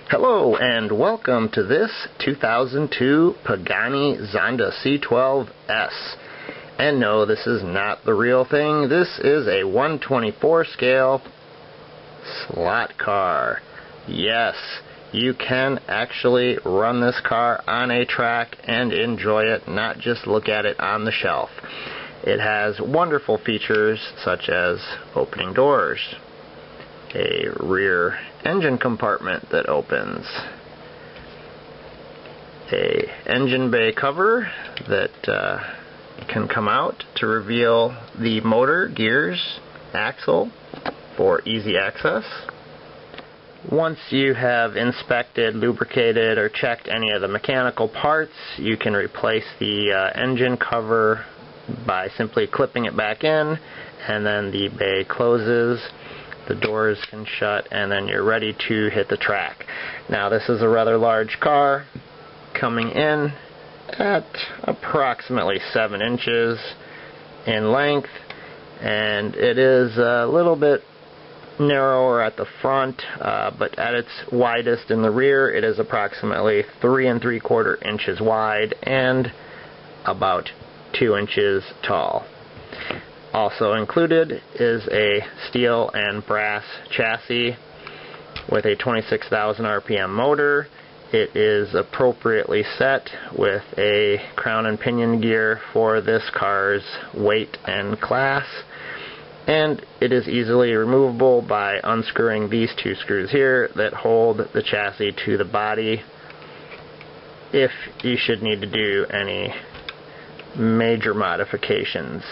Hello and welcome to this 2002 Pagani Zonda C12S. And no, this is not the real thing. This is a 1/24 scale slot car. Yes, you can actually run this car on a track and enjoy it, not just look at it on the shelf. It has wonderful features such as opening doors, a rear engine compartment that opens, a engine bay cover that can come out to reveal the motor, gears, axle for easy access. Once you have inspected, lubricated, or checked any of the mechanical parts, you can replace the engine cover by simply clipping it back in, and then the bay closes. The doors can shut, and then you're ready to hit the track. Now, this is a rather large car, coming in at approximately 7 inches in length, and it is a little bit narrower at the front, but at its widest in the rear, it is approximately 3 3/4 inches wide and about 2 inches tall. Also included is a steel and brass chassis with a 26,000 RPM motor. It is appropriately set with a crown and pinion gear for this car's weight and class. And it is easily removable by unscrewing these 2 screws here that hold the chassis to the body if you should need to do any major modifications.